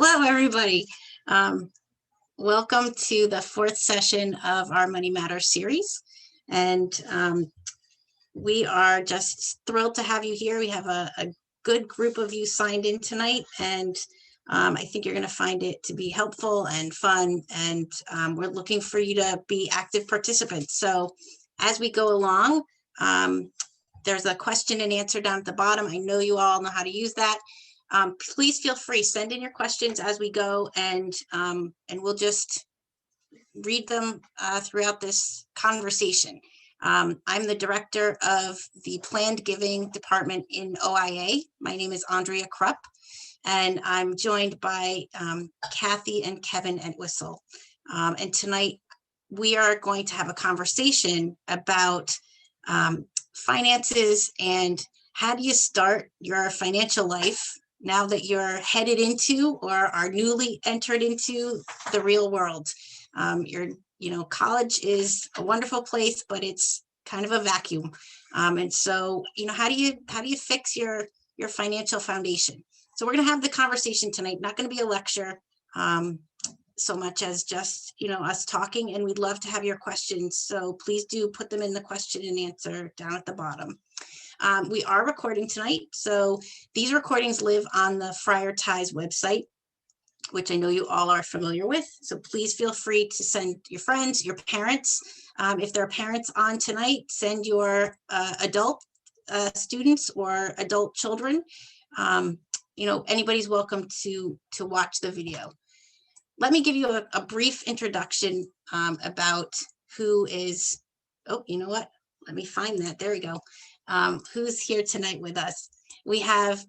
Hello, everybody. Welcome to the fourth session of our Money Matters series. And we are just thrilled to have you here. We have a good group of you signed in tonight, and I think you're going to find it to be helpful and fun. And we're looking for you to be active participants. So as we go along, there's a question and answer down at the bottom. I know you all know how to use that. Please feel free, send in your questions as we go, and we'll just read them throughout this conversation. I'm the director of the Planned Giving Department in OIA. My name is Andrea Krupp, and I'm joined by Kathy and Kevin Entwistle. And tonight we are going to have a conversation about finances and how do you start your financial life now that you're headed into or are newly entered into the real world. College is a wonderful place, but it's kind of a vacuum. And so, how do you fix your financial foundation? So we're going to have the conversation tonight, not going to be a lecture so much as just, us talking, and we'd love to have your questions. So please do put them in the question and answer down at the bottom. We are recording tonight, so these recordings live on the Friar Ties website, which I know you all are familiar with. So please feel free to send your friends, your parents. If there are parents on tonight, send your adult students or adult children. Anybody's welcome to watch the video. Let me give you a brief introduction about who is, you know what? Let me find that. There we go. Who's here tonight with us. We have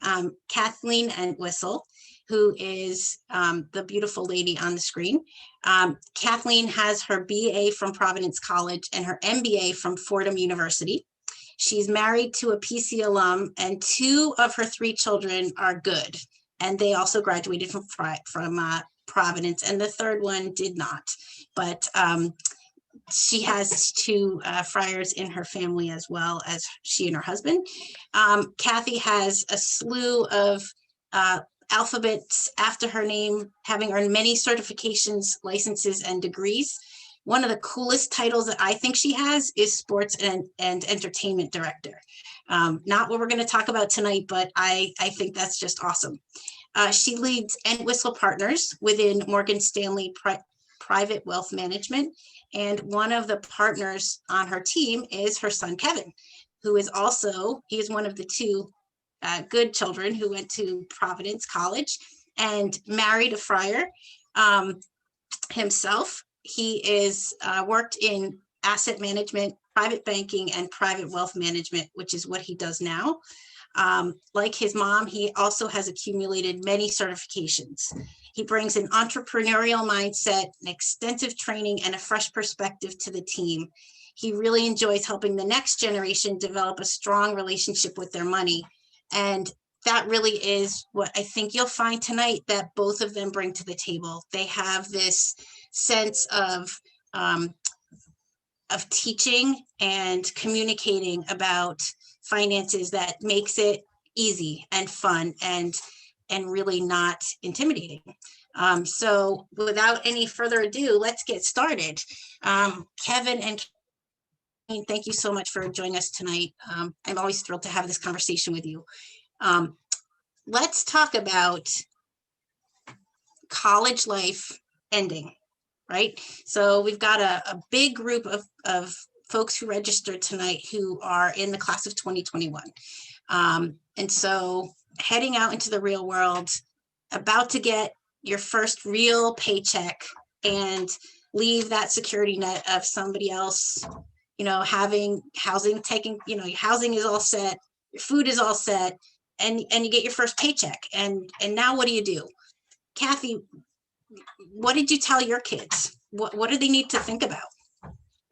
Kathleen Entwistle, who is the beautiful lady on the screen. Kathleen has her BA from Providence College and her MBA from Fordham University. She's married to a PC alum, and 2 of her 3 children are good. And they also graduated from Providence, and the third one did not. But she has 2 friars in her family as well as she and her husband. Kathy has a slew of alphabets after her name, having earned many certifications, licenses, and degrees. One of the coolest titles that I think she has is Sports and Entertainment Director. Not what we're going to talk about tonight, but I think that's just awesome. She leads Entwistle Partners within Morgan Stanley Private Wealth Management. And one of the partners on her team is her son, Kevin, who is also, he is one of the 2 good children who went to Providence College and married a friar himself. He is worked in asset management, private banking, and private wealth management, which is what he does now. Like his mom, he also has accumulated many certifications. He brings an entrepreneurial mindset, an extensive training, and a fresh perspective to the team. He really enjoys helping the next generation develop a strong relationship with their money. And that really is what I think you'll find tonight that both of them bring to the table. They have this sense of teaching and communicating about finances that makes it easy and fun and really not intimidating. So without any further ado, let's get started. Kevin and Kathleen, thank you so much for joining us tonight. I'm always thrilled to have this conversation with you. Let's talk about college life ending, right? So we've got a big group of folks who registered tonight who are in the class of 2021. And so heading out into the real world, about to get your first real paycheck and leave that security net of somebody else, having housing your housing is all set, your food is all set, and you get your first paycheck. And now what do you do? Kathy, what did you tell your kids? What do they need to think about?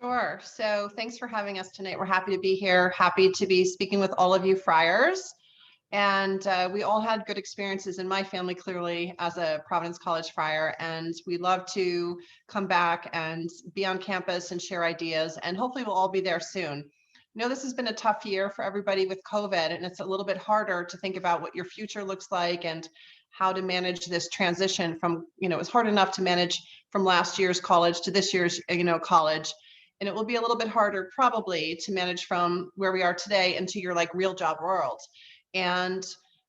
Sure. So thanks for having us tonight. We're happy to be here, happy to be speaking with all of you friars. And we all had good experiences in my family, clearly, as a Providence College friar. And we love to come back and be on campus and share ideas. And hopefully we'll all be there soon. This has been a tough year for everybody with COVID, and it's a little bit harder to think about what your future looks like and how to manage this transition from, it's hard enough to manage from last year's college to this year's, college. And it will be a little bit harder probably to manage from where we are today into your like real job world.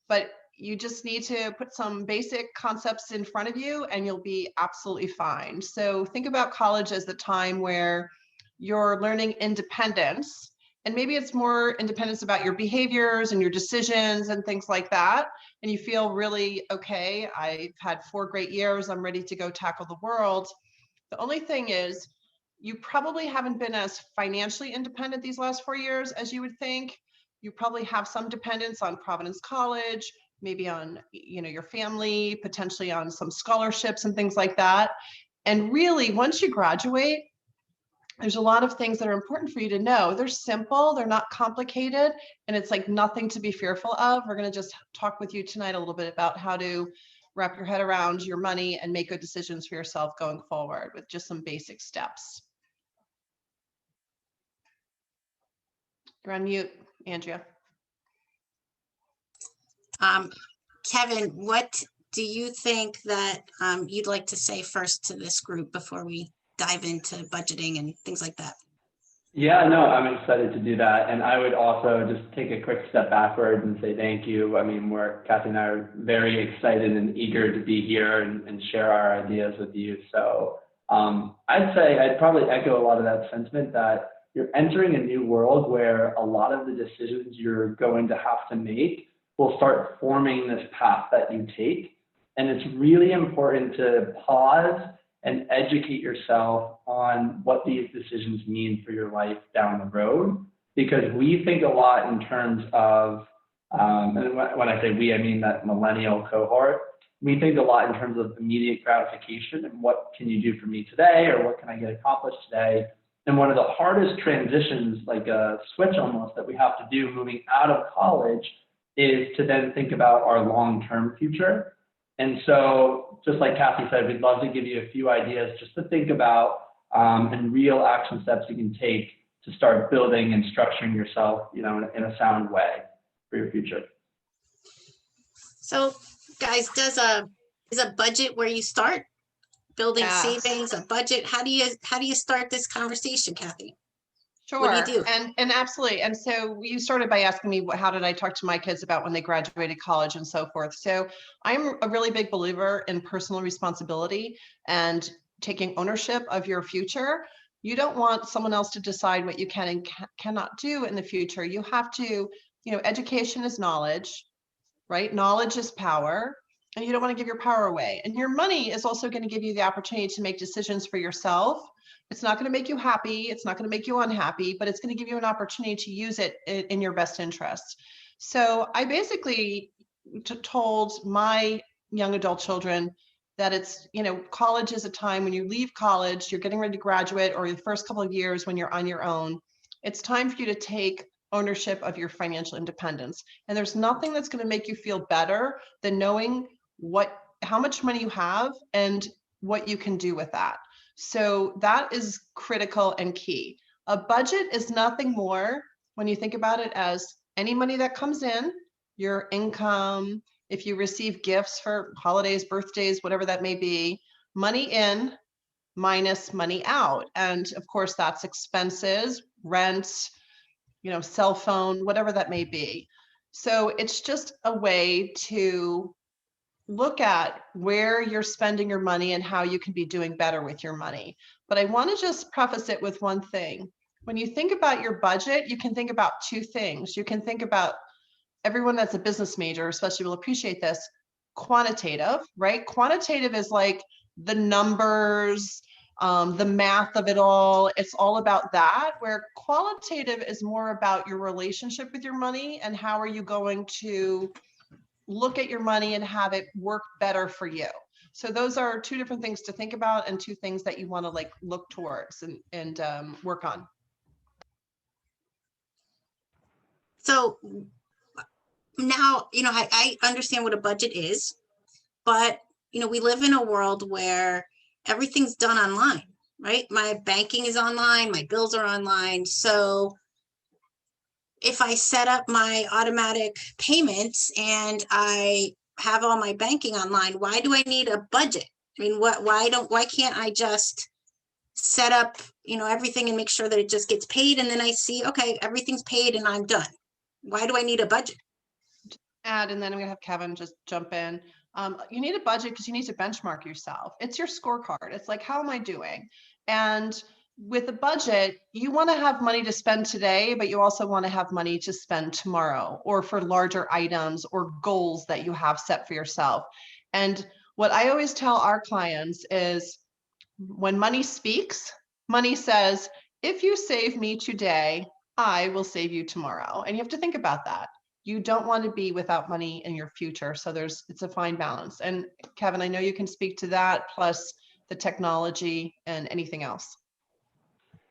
But you just need to put some basic concepts in front of you and you'll be absolutely fine. So think about college as the time where you're learning independence, and maybe it's more independence about your behaviors and your decisions and things like that. And you feel really, okay, I've had 4 great years, I'm ready to go tackle the world. The only thing is, you probably haven't been as financially independent these last 4 years as you would think. You probably have some dependence on Providence College, maybe on, your family, potentially on some scholarships and things like that. And really, once you graduate, there's a lot of things that are important for you to know. They're simple, they're not complicated, and it's like nothing to be fearful of. We're going to just talk with you tonight a little bit about how to wrap your head around your money and make good decisions for yourself going forward with just some basic steps. You're on mute, Andrea. Kevin, what do you think that you'd like to say first to this group before we dive into budgeting and things like that? Yeah, no, I'm excited to do that. And I would also just take a quick step backward and say thank you. I mean, Kathy and I are very excited and eager to be here and share our ideas with you. So I'd probably echo a lot of that sentiment that you're entering a new world where a lot of the decisions you're going to have to make will start forming this path that you take. And it's really important to pause and educate yourself on what these decisions mean for your life down the road. Because we think a lot in terms of, and when I say we, I mean that millennial cohort, we think a lot in terms of immediate gratification and what can you do for me today, or what can I get accomplished today? And one of the hardest transitions, like a switch almost, that we have to do moving out of college is to then think about our long-term future. And so, just like Kathy said, we'd love to give you a few ideas just to think about and real action steps you can take to start building and structuring yourself, in a sound way for your future. So, guys, is a budget where you start building savings, a budget? How do you start this conversation, Kathy? Sure. What do you do? And absolutely. And so you started by asking me, how did I talk to my kids about when they graduated college and so forth. So I'm a really big believer in personal responsibility and taking ownership of your future. You don't want someone else to decide what you can and cannot do in the future. You have to, education is knowledge, right? Knowledge is power. And you don't want to give your power away. And your money is also going to give you the opportunity to make decisions for yourself. It's not going to make you happy. It's not going to make you unhappy, but it's going to give you an opportunity to use it in your best interest. So I basically told my young adult children that it's, college is a time when you leave college, you're getting ready to graduate, or the first couple of years when you're on your own, it's time for you to take ownership of your financial independence. And there's nothing that's going to make you feel better than knowing how much money you have and what you can do with that. So that is critical and key. A budget is nothing more when you think about it as any money that comes in, your income, if you receive gifts for holidays, birthdays, whatever that may be, money in minus money out. And of course, that's expenses, rent, cell phone, whatever that may be. So it's just a way to look at where you're spending your money and how you can be doing better with your money. But I want to just preface it with one thing. When you think about your budget, you can think about 2 things. You can think about, everyone that's a business major especially will appreciate this, quantitative, right? Quantitative is like the numbers, the math of it all. It's all about that, where qualitative is more about your relationship with your money and how are you going to look at your money and have it work better for you. So those are 2 different things to think about and 2 things that you want to look towards and work on. So now, I understand what a budget is, but, we live in a world where everything's done online, right? My banking is online, my bills are online. So if I set up my automatic payments and I have all my banking online. Why do I need a budget? I mean, why can't I just set up, everything and make sure that it just gets paid, and then I see, okay, everything's paid and I'm done. Why do I need a budget? And then I'm gonna have Kevin just jump in. You need a budget because you need to benchmark yourself. It's your scorecard. It's like, how am I doing? And with a budget, you want to have money to spend today, but you also want to have money to spend tomorrow, or for larger items or goals that you have set for yourself. And what I always tell our clients is, when money speaks, money says, if you save me today, I will save you tomorrow. And you have to think about that. You don't want to be without money in your future. So it's a fine balance. And Kevin, I know you can speak to that, plus the technology and anything else.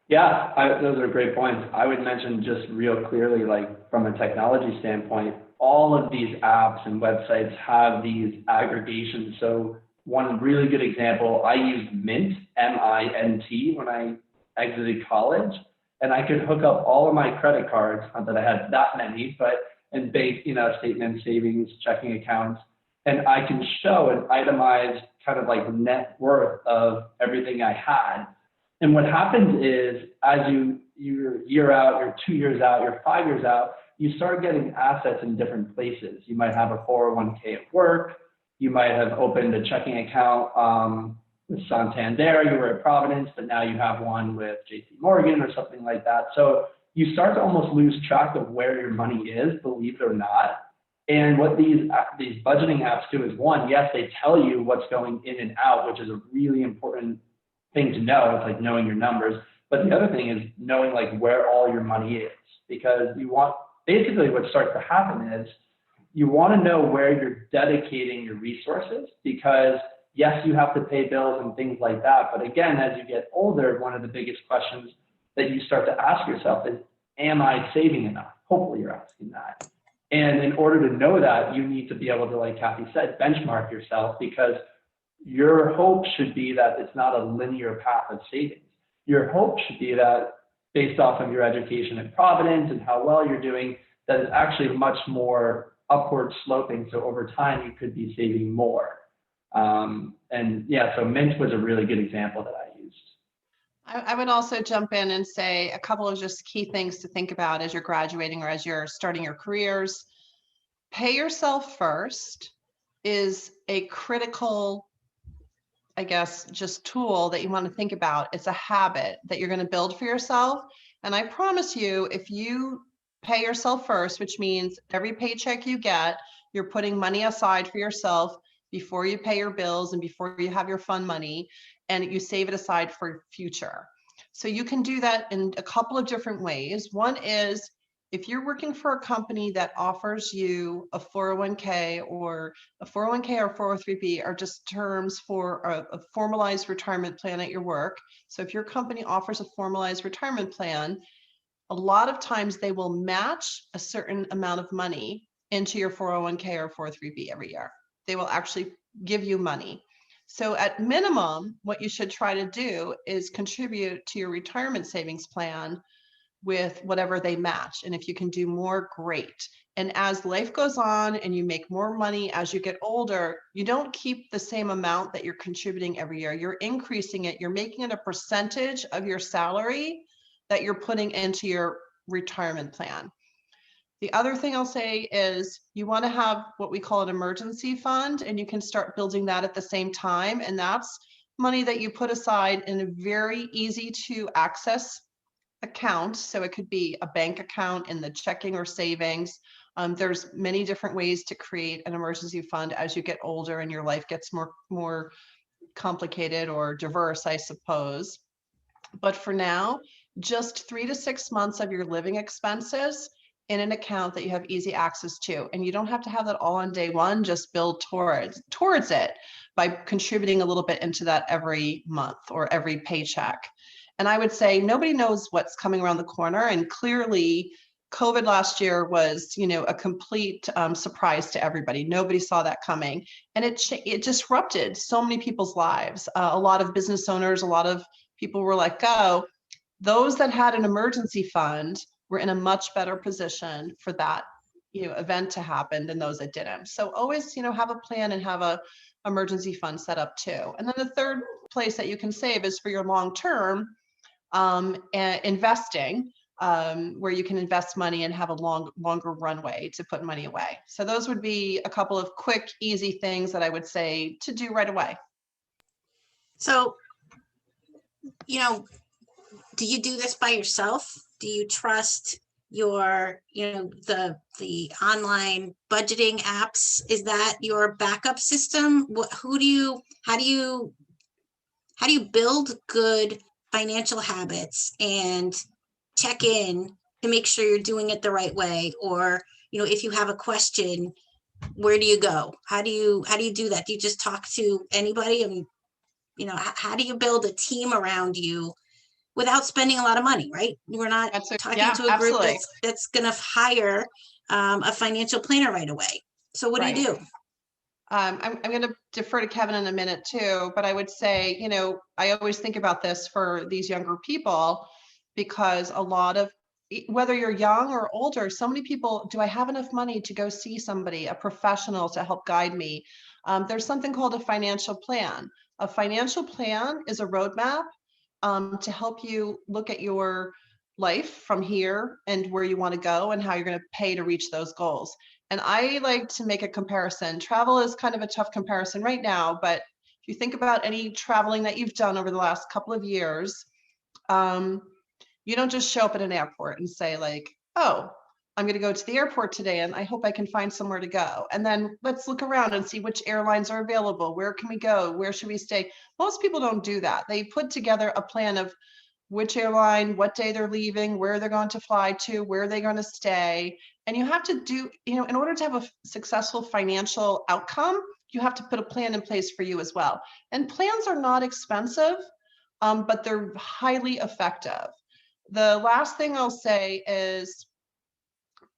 Yeah, those are great points. I would mention just real clearly, like from a technology standpoint, all of these apps and websites have these aggregations. So one really good example, I used Mint, M-I-N-T, when I exited college, and I could hook up all of my credit cards, not that I had that many, and bank, statements, savings, checking accounts, and I can show an itemized kind of like net worth of everything I had. And what happens is, as you're a year out, you're 2 years out, you're 5 years out, you start getting assets in different places. You might have a 401k at work. You might have opened a checking account with Santander. You were at Providence, but now you have one with JP Morgan or something like that. So you start to almost lose track of where your money is, believe it or not. And what these budgeting apps do is, one, yes, they tell you what's going in and out, which is a really important thing to know. It's like knowing your numbers. But the other thing is knowing like where all your money is, because basically what starts to happen is you want to know where you're dedicating your resources, because yes, you have to pay bills and things like that. But again, as you get older, one of the biggest questions that you start to ask yourself is, am I saving enough? Hopefully you're asking that. And in order to know that, you need to be able to, like Kathy said, benchmark yourself, because your hope should be that it's not a linear path of savings. Your hope should be that, based off of your education at Providence and how well you're doing, that it's actually much more upward sloping. So over time, you could be saving more. And yeah, so Mint was a really good example that I used. I would also jump in and say a couple of just key things to think about as you're graduating or as you're starting your careers. Pay yourself first is a critical, I guess, just tool that you want to think about. It's a habit that you're going to build for yourself. And I promise you, if you pay yourself first, which means every paycheck you get, you're putting money aside for yourself before you pay your bills and before you have your fun money, and you save it aside for future. So you can do that in a couple of different ways. One is, if you're working for a company that offers you a 401k or 403b are just terms for a formalized retirement plan at your work. So if your company offers a formalized retirement plan, a lot of times they will match a certain amount of money into your 401k or 403b every year. They will actually give you money. So at minimum, what you should try to do is contribute to your retirement savings plan with whatever they match. And if you can do more, great. And as life goes on and you make more money as you get older, you don't keep the same amount that you're contributing every year. You're increasing it. You're making it a percentage of your salary that you're putting into your retirement plan. The other thing I'll say is you want to have what we call an emergency fund, and you can start building that at the same time. And that's money that you put aside in a very easy to access account. So it could be a bank account in the checking or savings. There's many different ways to create an emergency fund as you get older and your life gets more complicated or diverse, I suppose. But for now, just 3 to 6 months of your living expenses in an account that you have easy access to. And you don't have to have that all on day one, just build towards it by contributing a little bit into that every month or every paycheck. And I would say nobody knows what's coming around the corner. And clearly COVID last year was, a complete surprise to everybody. Nobody saw that coming. And it disrupted so many people's lives. A lot of business owners, a lot of people were let go. Those that had an emergency fund were in a much better position for that, event to happen than those that didn't. So always, have a plan and have a emergency fund set up too. And then the third place that you can save is for your long-term investing, where you can invest money and have a longer runway to put money away. So those would be a couple of quick, easy things that I would say to do right away. So, do you do this by yourself? Do you trust your, the online budgeting apps? Is that your backup system? How do you build good financial habits and check in to make sure you're doing it the right way? Or, if you have a question, where do you go? How do you do that? Do you just talk to anybody? I mean, how do you build a team around you without spending a lot of money, right? We're not talking to a group that's going to hire a financial planner right away. So what do you do? I'm going to defer to Kevin in a minute too, but I would say, I always think about this for these younger people, because a lot of, whether you're young or older, so many people, do I have enough money to go see somebody, a professional to help guide me? There's something called a financial plan. A financial plan is a roadmap to help you look at your life from here and where you want to go and how you're going to pay to reach those goals. And I like to make a comparison. Travel is kind of a tough comparison right now, but if you think about any traveling that you've done over the last couple of years, you don't just show up at an airport and say like, oh, I'm going to go to the airport today and I hope I can find somewhere to go. And then let's look around and see which airlines are available. Where can we go? Where should we stay? Most people don't do that. They put together a plan of which airline, what day they're leaving, where they're going to fly to, where they're going to stay. And you have to do, in order to have a successful financial outcome, you have to put a plan in place for you as well. And plans are not expensive, but they're highly effective. The last thing I'll say is,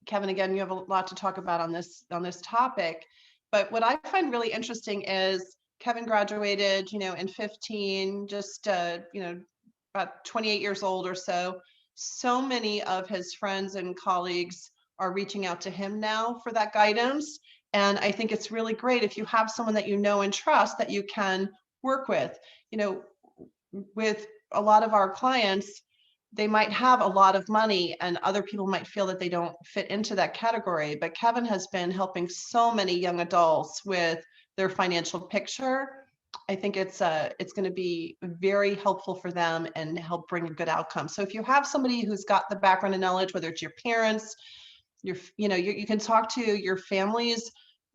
Kevin, again, you have a lot to talk about on this topic, but what I find really interesting is Kevin graduated, in 15, just, about 28 years old or so. So many of his friends and colleagues are reaching out to him now for that guidance. And I think it's really great if you have someone that you know and trust that you can work with. With a lot of our clients, they might have a lot of money and other people might feel that they don't fit into that category. But Kevin has been helping so many young adults with their financial picture. I think it's going to be very helpful for them and help bring a good outcome. So if you have somebody who's got the background and knowledge, whether it's your parents, you can talk to your family's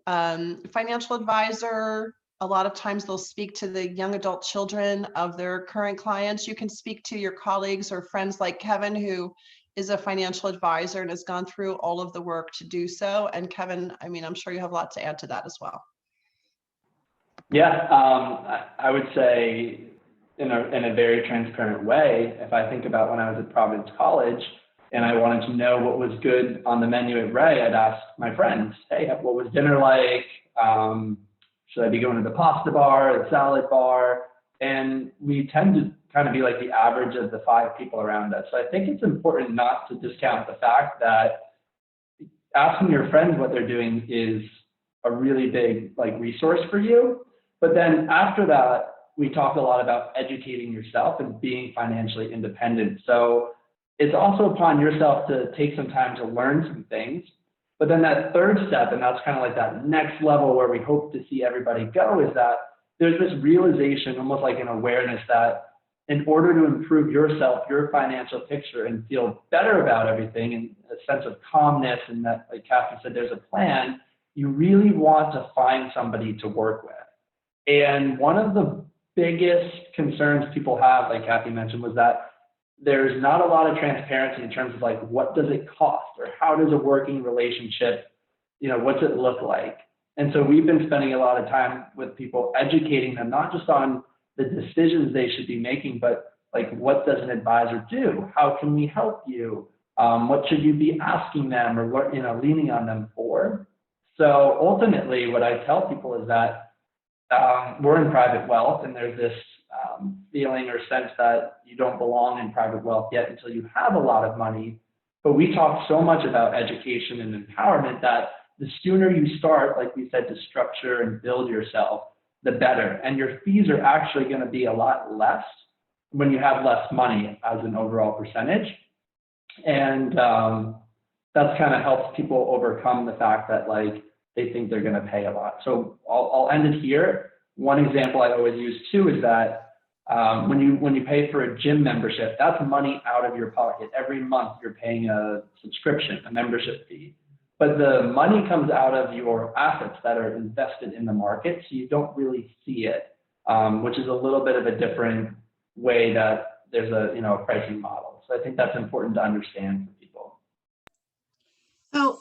financial advisor. A lot of times they'll speak to the young adult children of their current clients. You can speak to your colleagues or friends like Kevin, who is a financial advisor and has gone through all of the work to do so. And Kevin, I'm sure you have a lot to add to that as well. Yeah, I would say in a very transparent way, if I think about when I was at Providence College and I wanted to know what was good on the menu at Ray, I'd ask my friends, hey, what was dinner like? Should I be going to the pasta bar, the salad bar? And we tend to kind of be like the average of the 5 people around us. So I think it's important not to discount the fact that asking your friends what they're doing is a really big resource for you. But then after that, we talked a lot about educating yourself and being financially independent. So it's also upon yourself to take some time to learn some things. But then that third step, and that's kind of like that next level where we hope to see everybody go, is that there's this realization, almost like an awareness that in order to improve yourself, your financial picture, and feel better about everything, and a sense of calmness, and that, like Kathy said, there's a plan, you really want to find somebody to work with. And one of the biggest concerns people have, like Kathy mentioned, was that there's not a lot of transparency in terms of what does it cost, or how does a working relationship, what's it look like? And so we've been spending a lot of time with people educating them, not just on the decisions they should be making, but what does an advisor do? How can we help you? What should you be asking them, or what, leaning on them for? So ultimately, what I tell people is that we're in private wealth, and there's this feeling or sense that you don't belong in private wealth yet until you have a lot of money. But we talk so much about education and empowerment that the sooner you start, like we said, to structure and build yourself, the better. And your fees are actually going to be a lot less when you have less money as an overall percentage. And that's kind of helps people overcome the fact that like they think they're going to pay a lot. So I'll end it here. One example I always use too is that when you pay for a gym membership, that's money out of your pocket. Every month you're paying a subscription, a membership fee. But the money comes out of your assets that are invested in the market, so you don't really see it, which is a little bit of a different way that there's a a pricing model. So I think that's important to understand for people. So,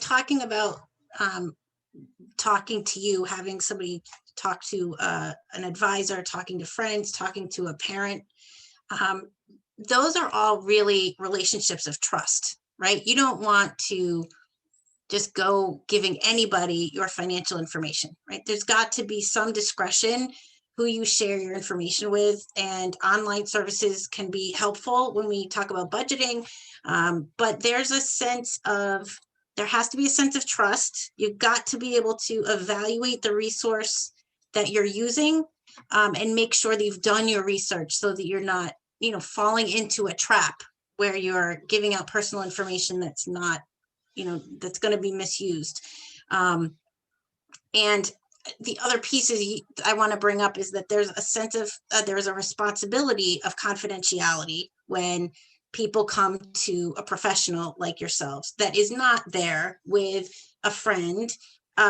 talking about talking to you, having somebody talk to an advisor, talking to friends, talking to a parent, those are all really relationships of trust, right? You don't want to just go giving anybody your financial information, right? There's got to be some discretion who you share your information with, and online services can be helpful when we talk about budgeting. But there has to be a sense of trust. You've got to be able to evaluate the resource that you're using, and make sure that you've done your research so that you're not, falling into a trap where you're giving out personal information that's not, that's going to be misused. And the other pieces I want to bring up is that there's a sense of, there's a responsibility of confidentiality when people come to a professional like yourselves that is not there with a friend.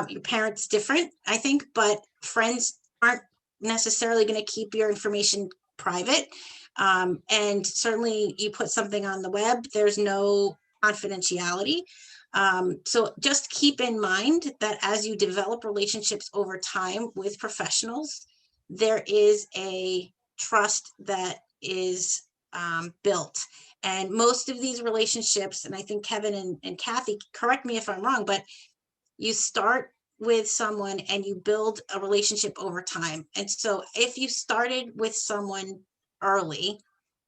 Your parents different, I think, but friends aren't necessarily going to keep your information private. And certainly you put something on the web, there's no confidentiality. So just keep in mind that as you develop relationships over time with professionals, there is a trust that is built. And most of these relationships, and I think Kevin and Kathy, correct me if I'm wrong, but you start with someone and you build a relationship over time. And so if you started with someone early,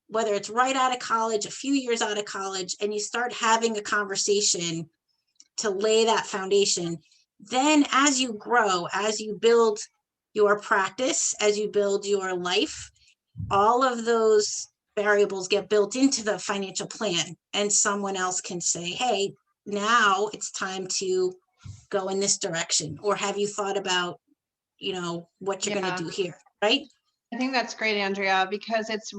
whether it's right out of college, a few years out of college, and you start having a conversation to lay that foundation, then as you grow, as you build your practice, as you build your life, all of those variables get built into the financial plan, and someone else can say, hey, now it's time to go in this direction, or have you thought about, what you're going to do here, right? I think that's great, Andrea, because it's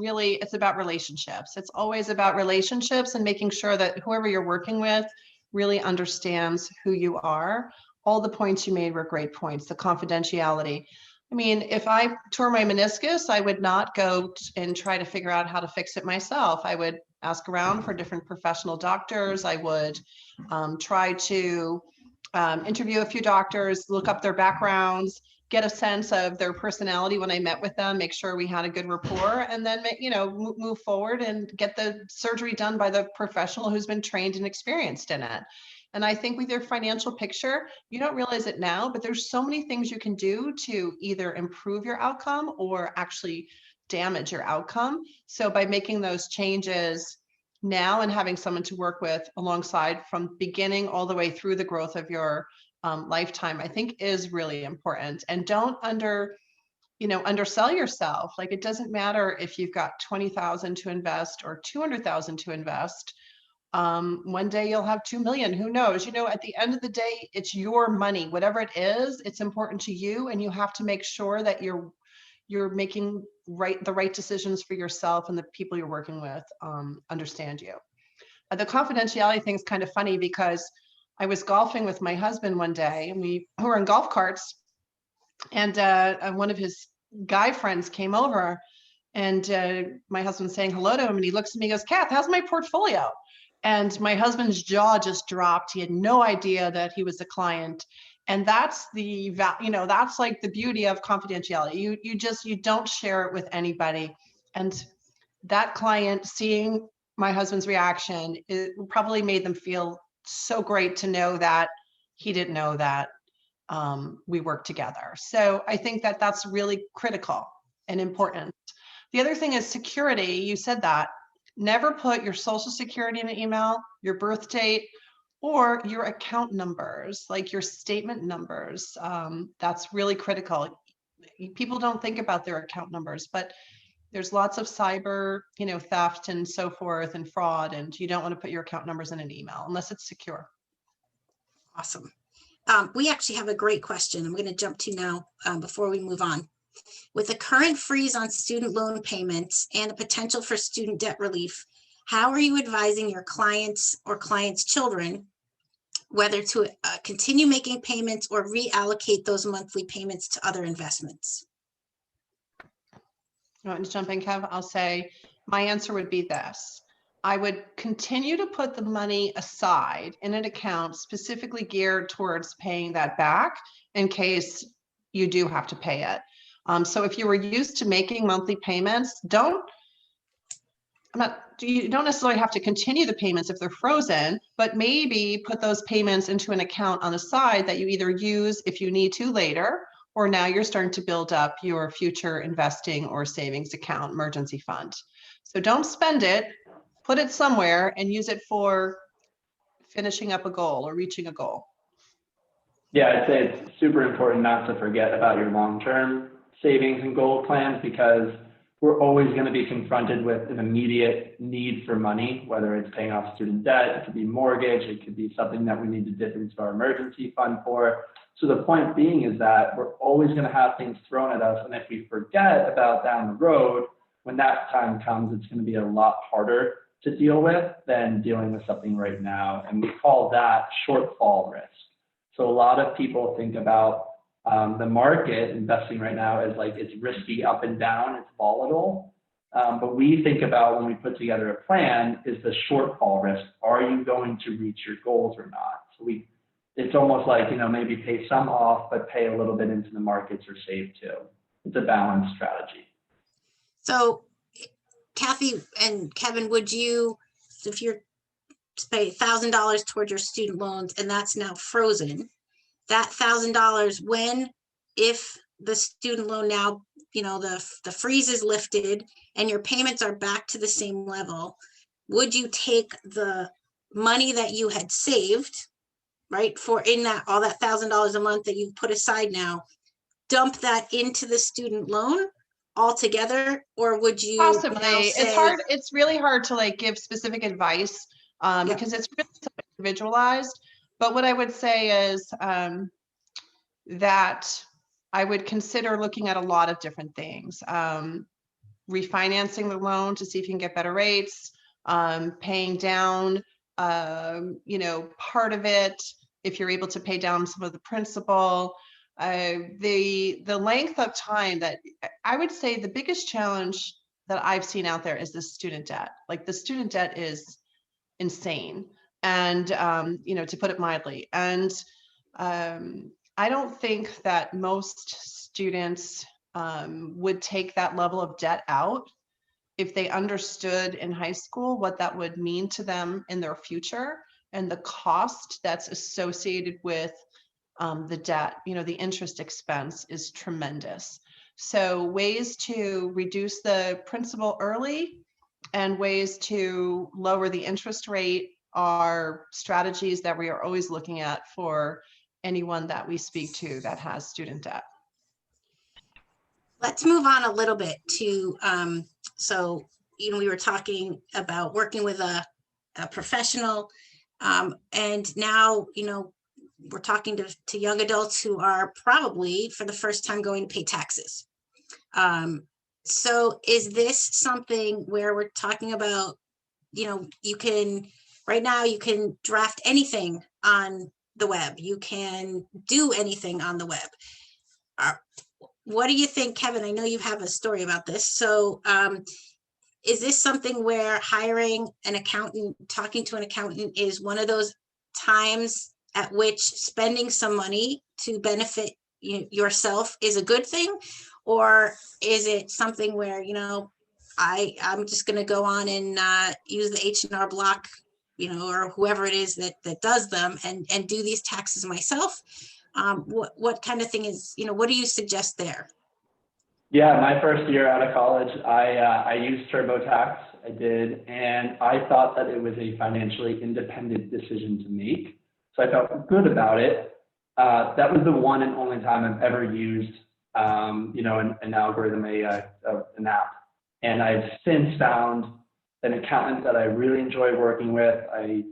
about relationships. It's always about relationships and making sure that whoever you're working with really understands who you are. All the points you made were great points. The confidentiality. I mean, if I tore my meniscus, I would not go and try to figure out how to fix it myself. I would ask around for different professional doctors. I would try to interview a few doctors, look up their backgrounds, get a sense of their personality when I met with them, make sure we had a good rapport, and then, move forward and get the surgery done by the professional who's been trained and experienced in it. And I think with your financial picture, you don't realize it now, but there's so many things you can do to either improve your outcome or actually damage your outcome. So by making those changes now and having someone to work with alongside from beginning all the way through the growth of your lifetime, I think is really important. And don't undersell yourself. Like, it doesn't matter if you've got 20,000 to invest or 200,000 to invest. One day you'll have 2 million, who knows? At the end of the day, it's your money, whatever it is, it's important to you. And you have to make sure that you're making the right decisions for yourself, and the people you're working with understand you. The confidentiality thing is kind of funny because I was golfing with my husband one day, and we were in golf carts, and one of his guy friends came over, and my husband's saying hello to him, and he looks at me and goes, Kath, how's my portfolio? And my husband's jaw just dropped. He had no idea that he was a client. And that's that's like the beauty of confidentiality. You don't share it with anybody. And that client, seeing my husband's reaction, it probably made them feel so great to know that he didn't know that we work together. So I think that that's really critical and important. The other thing is security. You said that. Never put your social security in an email, your birth date, or your account numbers, like your statement numbers. That's really critical. People don't think about their account numbers, but there's lots of cyber, theft and so forth and fraud, and you don't want to put your account numbers in an email unless it's secure. Awesome. We actually have a great question I'm going to jump to now before we move on. With the current freeze on student loan payments and the potential for student debt relief, how are you advising your clients or clients' children whether to continue making payments or reallocate those monthly payments to other investments? You want to jump in, Kev? I'll say my answer would be this. I would continue to put the money aside in an account specifically geared towards paying that back in case you do have to pay it. So if you were used to making monthly payments, you don't necessarily have to continue the payments if they're frozen, but maybe put those payments into an account on the side that you either use if you need to later, or now you're starting to build up your future investing or savings account, emergency fund. So don't spend it, put it somewhere and use it for finishing up a goal or reaching a goal. Yeah, I'd say it's super important not to forget about your long-term savings and goal plans, because we're always going to be confronted with an immediate need for money, whether it's paying off student debt, it could be mortgage, it could be something that we need to dip into our emergency fund for. So the point being is that we're always going to have things thrown at us. And if we forget about down the road, when that time comes, it's going to be a lot harder to deal with than dealing with something right now. And we call that shortfall risk. So a lot of people think about the market investing right now as like it's risky up and down, it's volatile. But we think about when we put together a plan is the shortfall risk. Are you going to reach your goals or not? So it's almost like, maybe pay some off, but pay a little bit into the markets or save too. It's a balanced strategy. So Kathy and Kevin, if you're pay $1,000 towards your student loans and that's now frozen, that $1,000, if the student loan now, the freeze is lifted and your payments are back to the same level, would you take the money that you had saved, right, for all that $1,000 a month that you've put aside now, dump that into the student loan altogether, or would you possibly say, it's really hard to give specific advice because it's really individualized, but what I would say is that I would consider looking at a lot of different things, refinancing the loan to see if you can get better rates, paying down part of it if you're able to pay down some of the principal. The length of time that I would say the biggest challenge that I've seen out there is the student debt. Like the student debt is insane, and to put it mildly. And I don't think that most students would take that level of debt out if they understood in high school what that would mean to them in their future and the cost that's associated with the debt. The interest expense is tremendous. So ways to reduce the principal early and ways to lower the interest rate are strategies that we are always looking at for anyone that we speak to that has student debt. Let's move on a little bit to, we were talking about working with a professional, and now, we're talking to young adults who are probably for the first time going to pay taxes. So is this something where we're talking about, right now you can draft anything on the web, you can do anything on the web. What do you think, Kevin? I know you have a story about this. So is this something where hiring an accountant, talking to an accountant is one of those times at which spending some money to benefit yourself is a good thing? Or is it something where, I'm just going to go on and use the H&R Block, or whoever it is that does them and do these taxes myself? What kind of thing is, what do you suggest there? Yeah, my first year out of college, I used TurboTax. I did, and I thought that it was a financially independent decision to make. So I felt good about it. That was the one and only time I've ever used, an algorithm, an app. And I've since found an accountant that I really enjoy working with. I,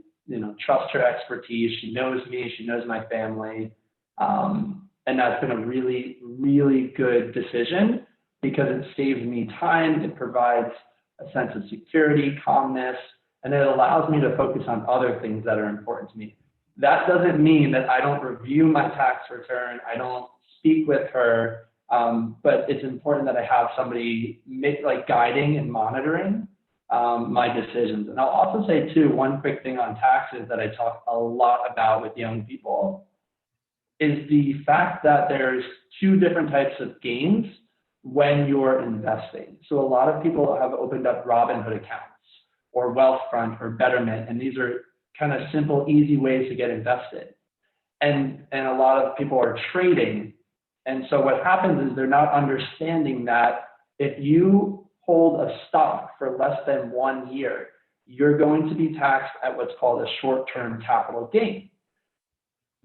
trust her expertise. She knows me. She knows my family. And that's been a really, really good decision because it saves me time. It provides a sense of security, calmness, and it allows me to focus on other things that are important to me. That doesn't mean that I don't review my tax return. I don't speak with her, but it's important that I have somebody guiding and monitoring my decisions. And I'll also say too, one quick thing on taxes that I talk a lot about with young people is the fact that there's two different types of gains when you're investing. So a lot of people have opened up Robinhood accounts or Wealthfront or Betterment, and these are kind of simple, easy ways to get invested. And a lot of people are trading. And so what happens is they're not understanding that if you hold a stock for less than 1 year, you're going to be taxed at what's called a short-term capital gain.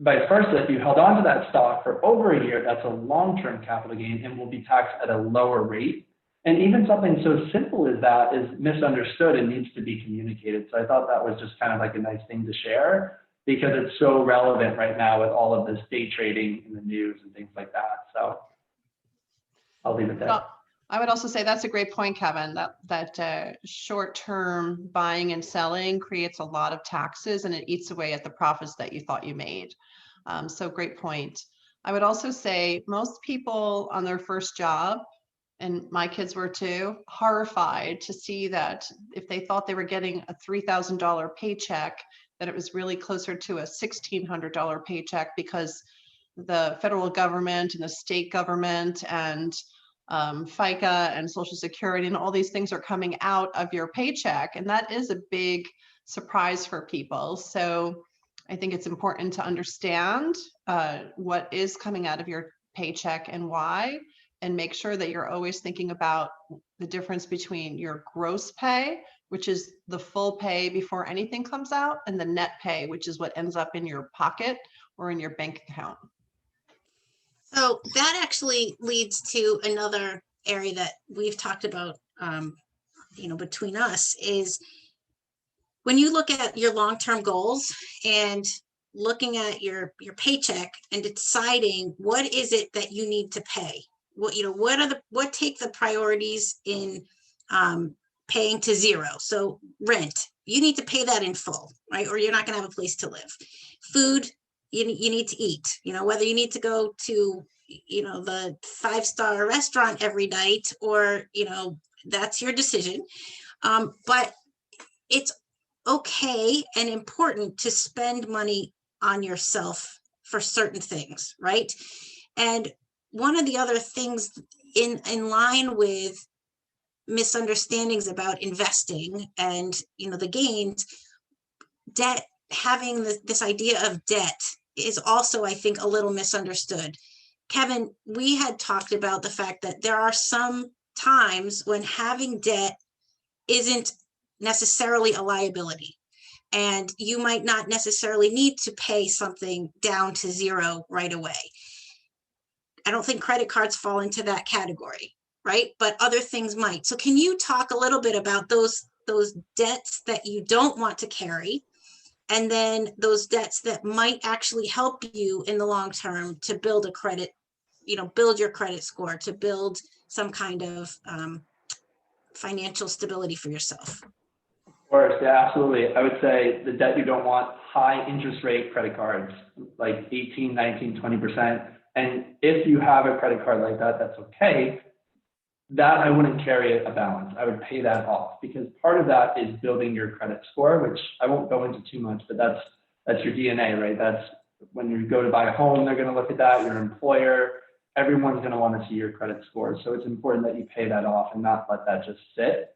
Vice versa, if you held on to that stock for over a year, that's a long-term capital gain and will be taxed at a lower rate. And even something so simple as that is misunderstood and needs to be communicated. So I thought that was just kind of like a nice thing to share because it's so relevant right now with all of this day trading in the news and things like that. So I'll leave it there. Well, I would also say that's a great point, Kevin, that short-term buying and selling creates a lot of taxes and it eats away at the profits that you thought you made. So great point. I would also say most people on their first job, and my kids were too, horrified to see that if they thought they were getting a $3,000 paycheck, that it was really closer to a $1,600 paycheck because the federal government and the state government and FICA and Social Security and all these things are coming out of your paycheck. And that is a big surprise for people. So I think it's important to understand what is coming out of your paycheck and why, and make sure that you're always thinking about the difference between your gross pay, which is the full pay before anything comes out, and the net pay, which is what ends up in your pocket or in your bank account. So that actually leads to another area that we've talked about, between us is when you look at your long-term goals and looking at your paycheck and deciding what is it that you need to pay, what take the priorities in paying to zero. So rent, you need to pay that in full, right? Or you're not going to have a place to live. Food, you need to eat, whether you need to go to, the 5-star restaurant every night or, that's your decision. But it's okay and important to spend money on yourself for certain things, right? And one of the other things in line with misunderstandings about investing and, the gains, debt, having this idea of debt is also, I think, a little misunderstood. Kevin, we had talked about the fact that there are some times when having debt isn't necessarily a liability, and you might not necessarily need to pay something down to zero right away. I don't think credit cards fall into that category, right? But other things might. So can you talk a little bit about those debts that you don't want to carry, and then those debts that might actually help you in the long term to build a credit, build your credit score, to build some kind of financial stability for yourself? Of course, yeah, absolutely. I would say the debt you don't want, high interest rate credit cards, like 18, 19, 20%. And if you have a credit card like that, that's okay. That I wouldn't carry a balance. I would pay that off because part of that is building your credit score, which I won't go into too much, but that's your DNA, right? That's when you go to buy a home, they're going to look at that, your employer, everyone's going to want to see your credit score. So it's important that you pay that off and not let that just sit.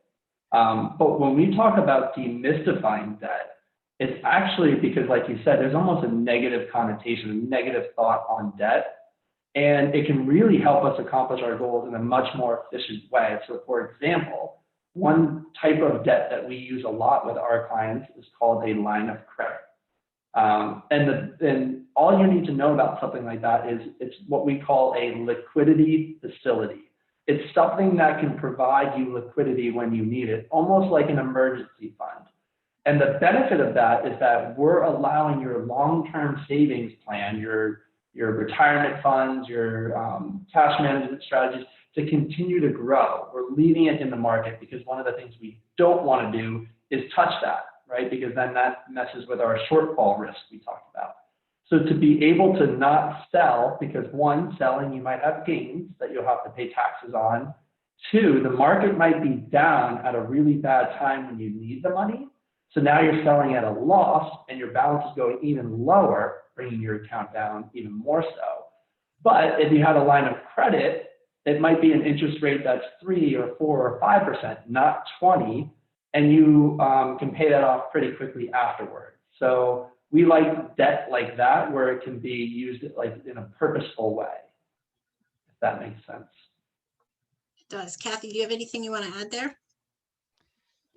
But when we talk about demystifying debt, it's actually because, like you said, there's almost a negative connotation, a negative thought on debt. And it can really help us accomplish our goals in a much more efficient way. So for example, one type of debt that we use a lot with our clients is called a line of credit. And all you need to know about something like that is it's what we call a liquidity facility. It's something that can provide you liquidity when you need it, almost like an emergency fund. And the benefit of that is that we're allowing your long-term savings plan, your retirement funds, your cash management strategies to continue to grow. We're leaving it in the market because one of the things we don't want to do is touch that, right? Because then that messes with our shortfall risk we talked about. So to be able to not sell, because one, selling, you might have gains that you'll have to pay taxes on. Two, the market might be down at a really bad time when you need the money. So now you're selling at a loss and your balance is going even lower, bringing your account down even more so. But if you had a line of credit, it might be an interest rate that's 3 or 4 or 5%, not 20, and you can pay that off pretty quickly afterward. So we like debt like that, where it can be used like in a purposeful way, if that makes sense. It does. Kathy, do you have anything you want to add there?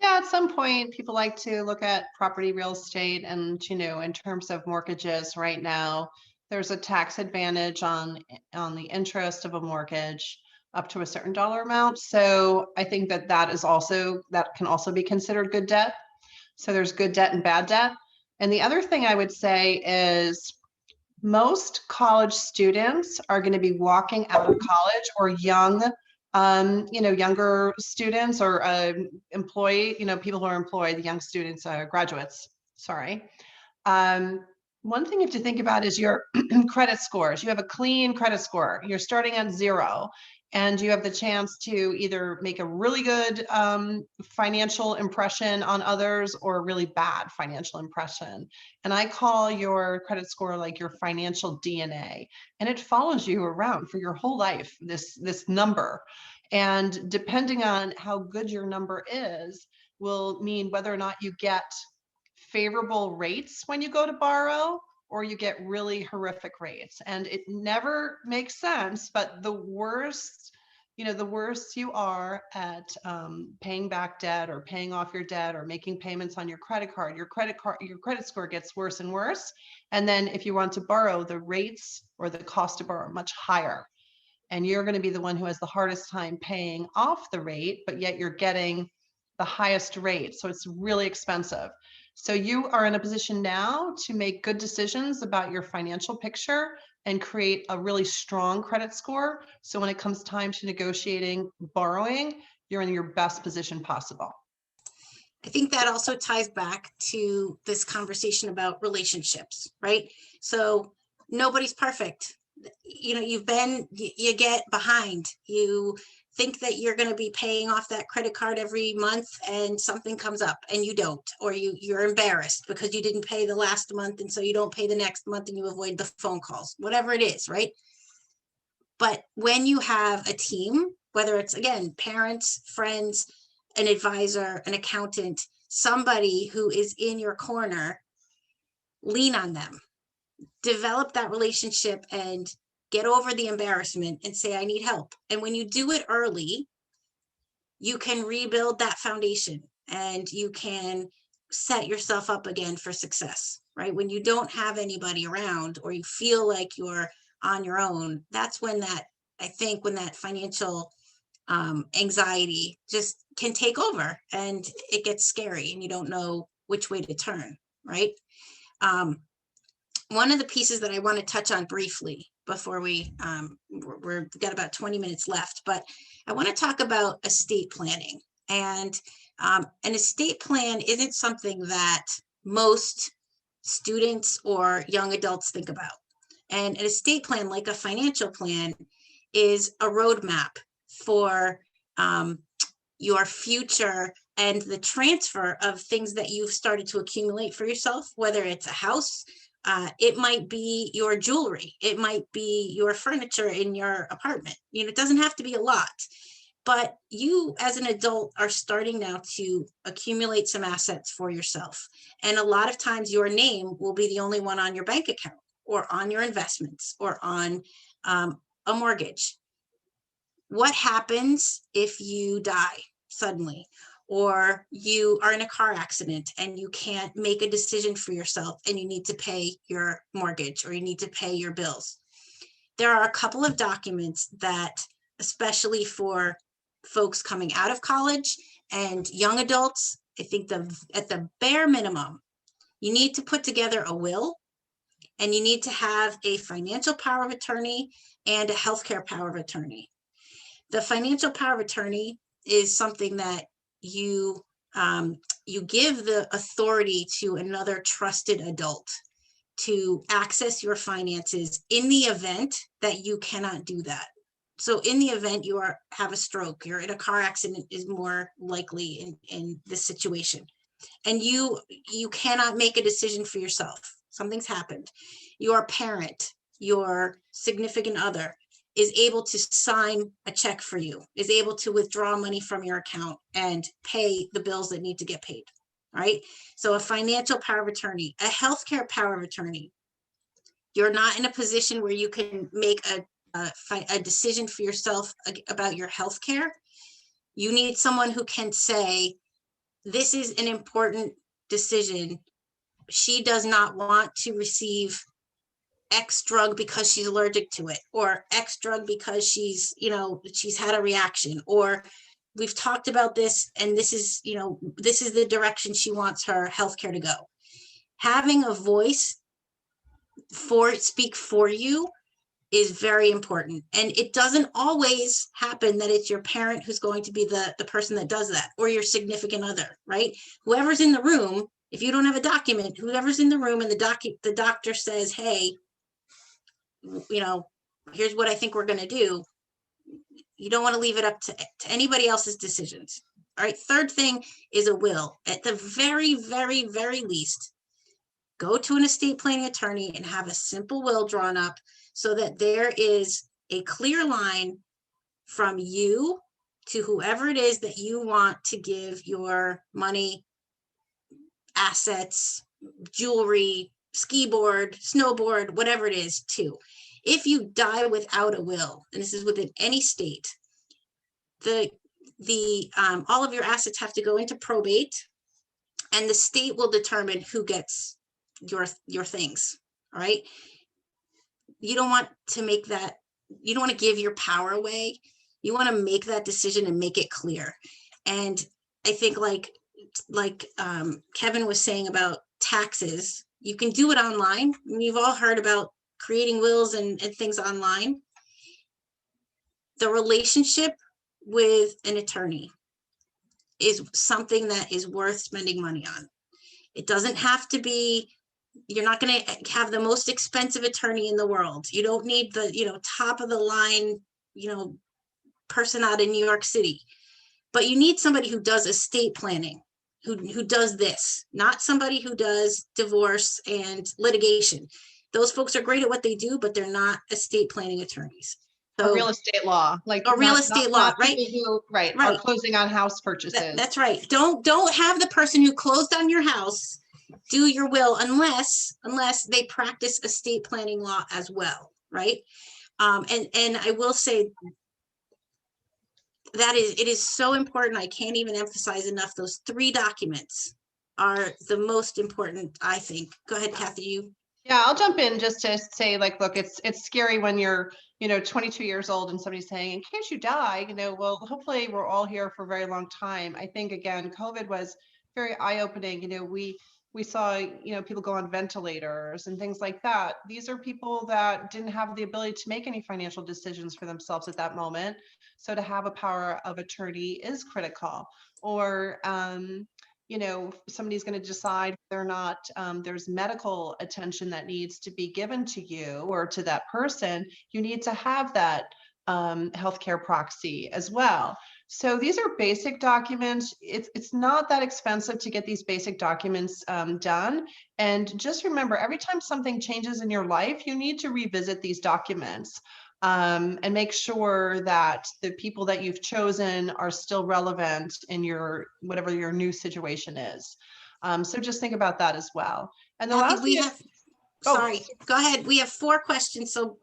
Yeah, at some point, people like to look at property real estate and, in terms of mortgages right now, there's a tax advantage on the interest of a mortgage up to a certain dollar amount. So I think that can also be considered good debt. So there's good debt and bad debt. And the other thing I would say is most college students are going to be walking out of college, or younger students or employee, people who are employed, young students, graduates, sorry. One thing you have to think about is your credit scores. You have a clean credit score. You're starting at 0, and you have the chance to either make a really good financial impression on others or a really bad financial impression. And I call your credit score like your financial DNA, and it follows you around for your whole life, this number. And depending on how good your number is will mean whether or not you get favorable rates when you go to borrow, or you get really horrific rates. And it never makes sense, but the worse you are at paying back debt or paying off your debt or making payments on your credit credit score gets worse and worse. And then if you want to borrow, the rates or the cost to borrow are much higher. And you're going to be the one who has the hardest time paying off the rate, but yet you're getting the highest rate. So it's really expensive. So you are in a position now to make good decisions about your financial picture and create a really strong credit score. So when it comes time to negotiating borrowing, you're in your best position possible. I think that also ties back to this conversation about relationships, right? So nobody's perfect. You get behind. You think that you're going to be paying off that credit card every month, and something comes up and you don't, or you're embarrassed because you didn't pay the last month, and so you don't pay the next month and you avoid the phone calls, whatever it is, right? But when you have a team, whether it's, again, parents, friends, an advisor, an accountant, somebody who is in your corner, lean on them. Develop that relationship and get over the embarrassment and say, I need help. And when you do it early, you can rebuild that foundation and you can set yourself up again for success, right? When you don't have anybody around or you feel like you're on your own, that's when that financial anxiety just can take over and it gets scary and you don't know which way to turn, right? One of the pieces that I want to touch on briefly before we've got about 20 minutes left, but I want to talk about estate planning. And an estate plan isn't something that most students or young adults think about. And an estate plan, like a financial plan, is a roadmap for your future and the transfer of things that you've started to accumulate for yourself, whether it's a house, it might be your jewelry, it might be your furniture in your apartment. It doesn't have to be a lot, but you as an adult are starting now to accumulate some assets for yourself. And a lot of times your name will be the only one on your bank account or on your investments or on a mortgage. What happens if you die suddenly, or you are in a car accident and you can't make a decision for yourself and you need to pay your mortgage or you need to pay your bills? There are a couple of documents that, especially for folks coming out of college and young adults, I think at the bare minimum, you need to put together a will, and you need to have a financial power of attorney and a healthcare power of attorney. The financial power of attorney is something that you give the authority to another trusted adult to access your finances in the event that you cannot do that. So in the event you have a stroke, you're in a car accident is more likely in this situation, and you cannot make a decision for yourself. Something's happened. Your parent, your significant other, is able to sign a check for you, is able to withdraw money from your account and pay the bills that need to get paid, right? So a financial power of attorney, a healthcare power of attorney. You're not in a position where you can make a decision for yourself about your healthcare. You need someone who can say, this is an important decision. She does not want to receive X drug because she's allergic to it, or X drug because she's had a reaction, or we've talked about this and this is the direction she wants her healthcare to go. Having a voice speak for you is very important. And it doesn't always happen that it's your parent who's going to be the person that does that, or your significant other, right? Whoever's in the room, if you don't have a document, whoever's in the room and the doctor says, hey, here's what I think we're going to do. You don't want to leave it up to anybody else's decisions. All right. Third thing is a will. At the very, very, very least, go to an estate planning attorney and have a simple will drawn up so that there is a clear line from you to whoever it is that you want to give your money, assets, jewelry, ski board, snowboard, whatever it is to. If you die without a will, and this is within any state, all of your assets have to go into probate, and the state will determine who gets your things. All right. You don't want to make that, you don't want to give your power away. You want to make that decision and make it clear. And I think like Kevin was saying about taxes, you can do it online. We've all heard about creating wills and things online. The relationship with an attorney is something that is worth spending money on. It doesn't have to be, you're not going to have the most expensive attorney in the world. You don't need the, top of the line, person out in New York City, but you need somebody who does estate planning, who does this, not somebody who does divorce and litigation. Those folks are great at what they do, but they're not estate planning attorneys. So, real estate law, real estate law, right? Who, right, are closing on house purchases. That's right. Don't have the person who closed on your house do your will unless they practice estate planning law as well, right? And I will say that it is so important. I can't even emphasize enough. Those 3 documents are the most important, I think. Go ahead, Kathy. Yeah, I'll jump in just to say, look, it's scary when you're, 22 years old and somebody's saying, in case you die, well, hopefully we're all here for a very long time. I think, again, COVID was very eye-opening. We saw, people go on ventilators and things like that. These are people that didn't have the ability to make any financial decisions for themselves at that moment. So to have a power of attorney is critical. Or, somebody's going to decide whether or not there's medical attention that needs to be given to you or to that person. You need to have that healthcare proxy as well. So these are basic documents. It's not that expensive to get these basic documents done. And just remember, every time something changes in your life, you need to revisit these documents and make sure that the people that you've chosen are still relevant in whatever your new situation is. So just think about that as well. And the last thing sorry, go ahead. We have 4 questions, so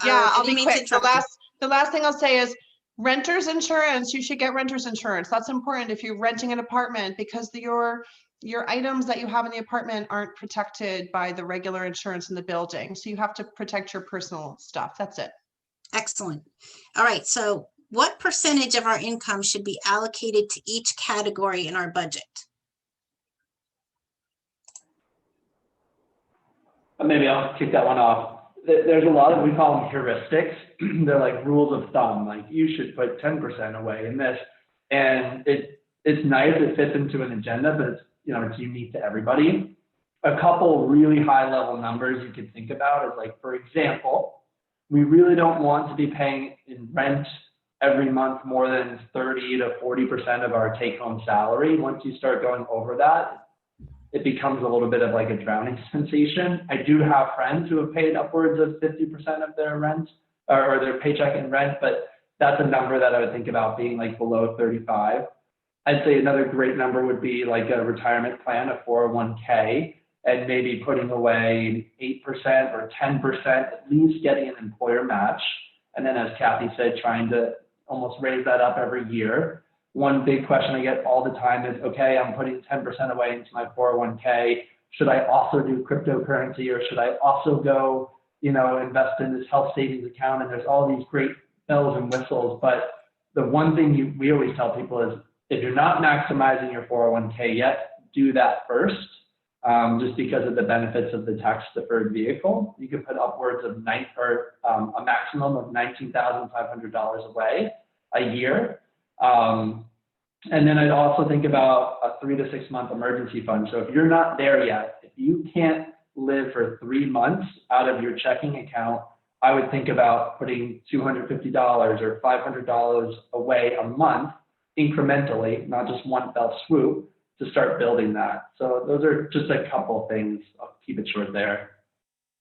Yeah, I I'll didn't be mean to quick. interrupt you. The last thing I'll say is renter's insurance. You should get renter's insurance. That's important if you're renting an apartment, because your items that you have in the apartment aren't protected by the regular insurance in the building. So you have to protect your personal stuff. That's it. Excellent. All right, so what percentage of our income should be allocated to each category in our budget? Maybe I'll kick that one off. There's a lot of, we call them heuristics. They're like rules of thumb, like you should put 10% away in this. And it's nice, it fits into an agenda, but it's, it's unique to everybody. A couple really high level numbers you could think about is, like, for example, we really don't want to be paying in rent every month more than 30 to 40% of our take home salary. Once you start going over that, it becomes a little bit of like a drowning sensation. I do have friends who have paid upwards of 50% of their rent or their paycheck in rent, but that's a number that I would think about being like below 35. I'd say another great number would be like a retirement plan, a 401k, and maybe putting away 8% or 10%, at least getting an employer match. And then, as Kathy said, trying to almost raise that up every year. One big question I get all the time is, okay, I'm putting 10% away into my 401k. Should I also do cryptocurrency, or should I also go, invest in this health savings account? And there's all these great bells and whistles. But the one thing we always tell people is, if you're not maximizing your 401k yet, do that first, just because of the benefits of the tax deferred vehicle. You can put upwards of a maximum of $19,500 away a year. And then I'd also think about a 3 to 6 month emergency fund. So if you're not there yet, if you can't live for 3 months out of your checking account, I would think about putting $250 or $500 away a month incrementally, not just one fell swoop, to start building that. So those are just a couple things. I'll keep it short there.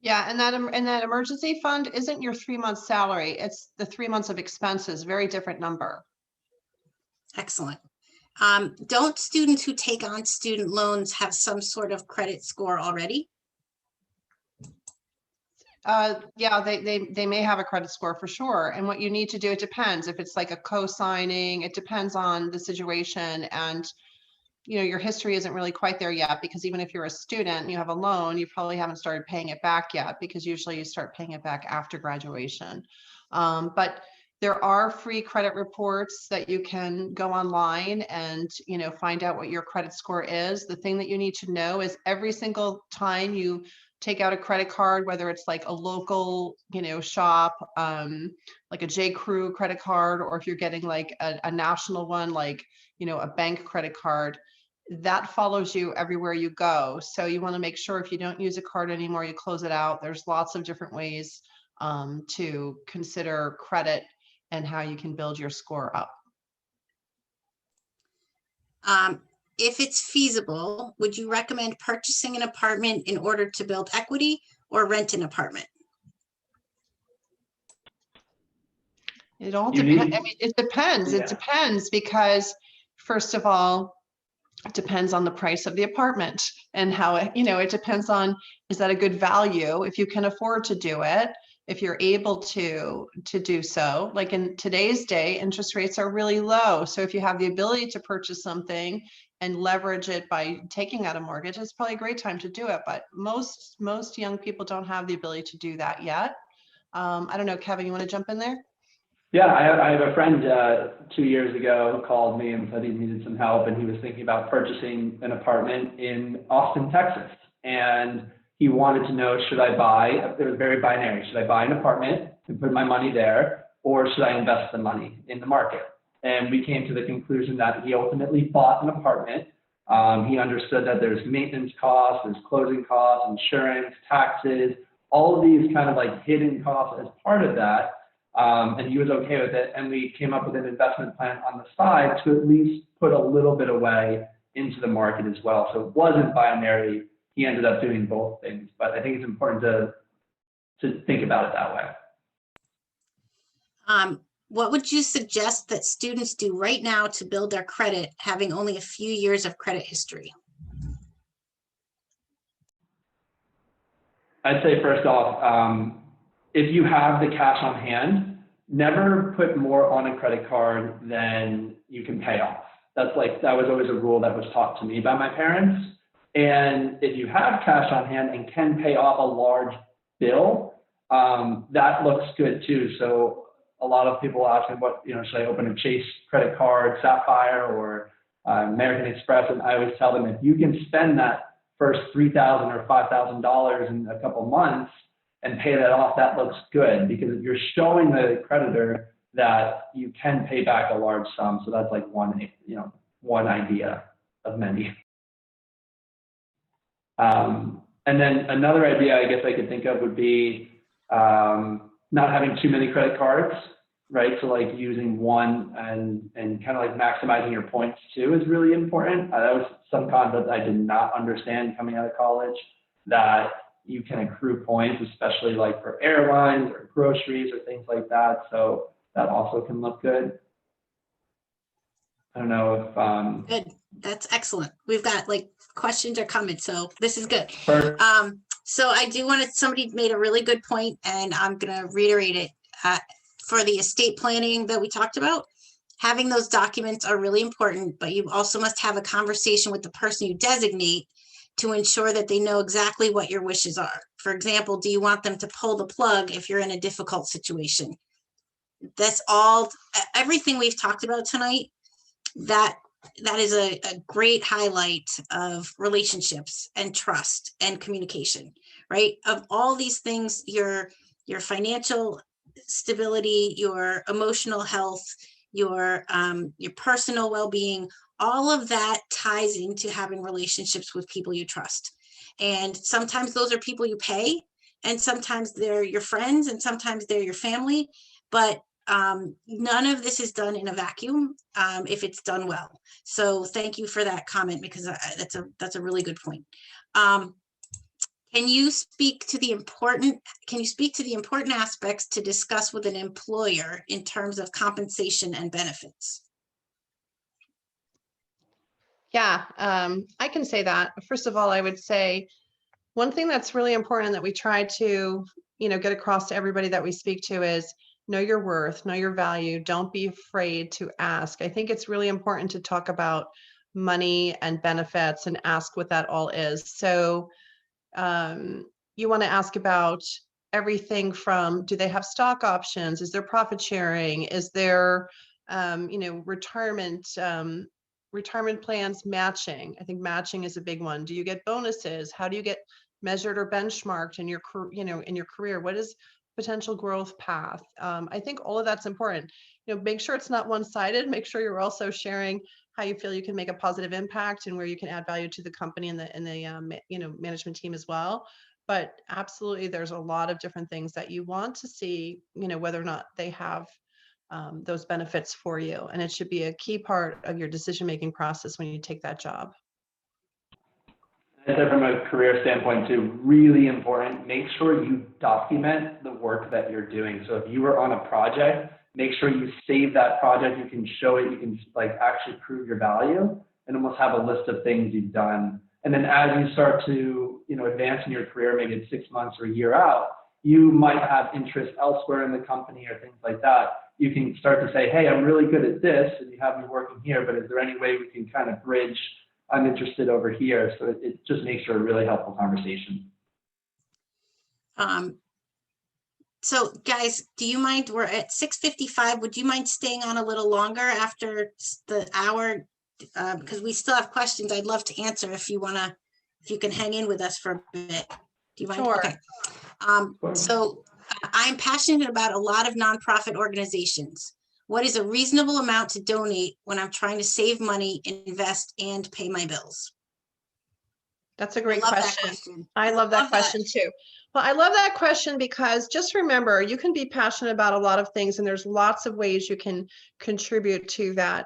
Yeah, and that emergency fund isn't your 3 months salary. It's the 3 months of expenses. Very different number. Excellent. Don't students who take on student loans have some sort of credit score already? Yeah, they may have a credit score for sure. And what you need to do, it depends. If it's like a co-signing, it depends on the situation. And, your history isn't really quite there yet, because even if you're a student and you have a loan, you probably haven't started paying it back yet, because usually you start paying it back after graduation. But there are free credit reports that you can go online and, find out what your credit score is. The thing that you need to know is every single time you take out a credit card, whether it's like a local, shop, like a J. Crew credit card, or if you're getting like a national one, like, a bank credit card, that follows you everywhere you go. So you want to make sure if you don't use a card anymore, you close it out. There's lots of different ways to consider credit and how you can build your score up. If it's feasible, would you recommend purchasing an apartment in order to build equity, or rent an apartment? It all depends. I mean, it depends. Yeah. It depends because, first of all, it depends on the price of the apartment and how it, it depends on, is that a good value? If you can afford to do it, if you're able to do so. Like in today's day, interest rates are really low. So if you have the ability to purchase something and leverage it by taking out a mortgage, it's probably a great time to do it. But most young people don't have the ability to do that yet. I don't know, Kevin, you want to jump in there? Yeah, I have a friend 2 years ago who called me and said he needed some help, and he was thinking about purchasing an apartment in Austin, Texas. And he wanted to know, should I buy, it was very binary, should I buy an apartment and put my money there, or should I invest the money in the market? And we came to the conclusion that he ultimately bought an apartment. He understood that there's maintenance costs, there's closing costs, insurance, taxes, all of these kind of like hidden costs as part of that. And he was okay with it. And we came up with an investment plan on the side to at least put a little bit away into the market as well. So it wasn't binary. He ended up doing both things. But I think it's important to think about it that way. What would you suggest that students do right now to build their credit, having only a few years of credit history? I'd say first off, if you have the cash on hand, never put more on a credit card than you can pay off. That was always a rule that was taught to me by my parents. And if you have cash on hand and can pay off a large bill, that looks good too. So a lot of people ask me, should I open a Chase credit card, Sapphire, or American Express? And I always tell them, if you can spend that first $3,000 or $5,000 in a couple months and pay that off, that looks good, because if you're showing the creditor that you can pay back a large sum. So that's like one idea of many. And then another idea I guess I could think of would be not having too many credit cards, right? So like using one and kind of like maximizing your points too is really important. That was some concept I did not understand coming out of college, that you can accrue points, especially like for airlines or groceries or things like that. So that also can look good. I don't know if Good. That's excellent. We've got like questions or comments, so this is good. So I do want to, somebody made a really good point, and I'm going to reiterate it. For the estate planning that we talked about, having those documents are really important, but you also must have a conversation with the person you designate to ensure that they know exactly what your wishes are. For example, do you want them to pull the plug if you're in a difficult situation? That's all, everything we've talked about tonight, that is a great highlight of relationships and trust and communication, right? Of all these things, your financial stability, your emotional health, your personal well-being, all of that ties into having relationships with people you trust. And sometimes those are people you pay, and sometimes they're your friends, and sometimes they're your family, but none of this is done in a vacuum if it's done well. So thank you for that comment, because that's a really good point. Can you speak to the important aspects to discuss with an employer in terms of compensation and benefits? Yeah, I can say that. First of all, I would say one thing that's really important that we try to, get across to everybody that we speak to is know your worth, know your value. Don't be afraid to ask. I think it's really important to talk about money and benefits and ask what that all is. So you want to ask about everything from, do they have stock options? Is there profit sharing? Is there, retirement plans matching? I think matching is a big one. Do you get bonuses? How do you get measured or benchmarked in your career? What is potential growth path? I think all of that's important. Make sure it's not one-sided. Make sure you're also sharing how you feel you can make a positive impact and where you can add value to the company and the management team as well. But absolutely, there's a lot of different things that you want to see, whether or not they have those benefits for you. And it should be a key part of your decision-making process when you take that job. And from a career standpoint too, really important, make sure you document the work that you're doing. So if you were on a project, make sure you save that project. You can show it, you can actually prove your value, and almost have a list of things you've done. And then as you start to advance in your career, maybe it's 6 months or a year out, you might have interest elsewhere in the company or things like that. You can start to say, hey, I'm really good at this, and you have me working here, but is there any way we can kind of bridge? I'm interested over here. So it just makes for a really helpful conversation. So guys, do you mind, we're at 6:55. Would you mind staying on a little longer after the hour? Because we still have questions I'd love to answer if you can hang in with us for a bit. Do you mind? Sure. Okay. So I'm passionate about a lot of nonprofit organizations. What is a reasonable amount to donate when I'm trying to save money, invest, and pay my bills? That's a great question. I love that question too. Well, I love that question because just remember, you can be passionate about a lot of things, and there's lots of ways you can contribute to that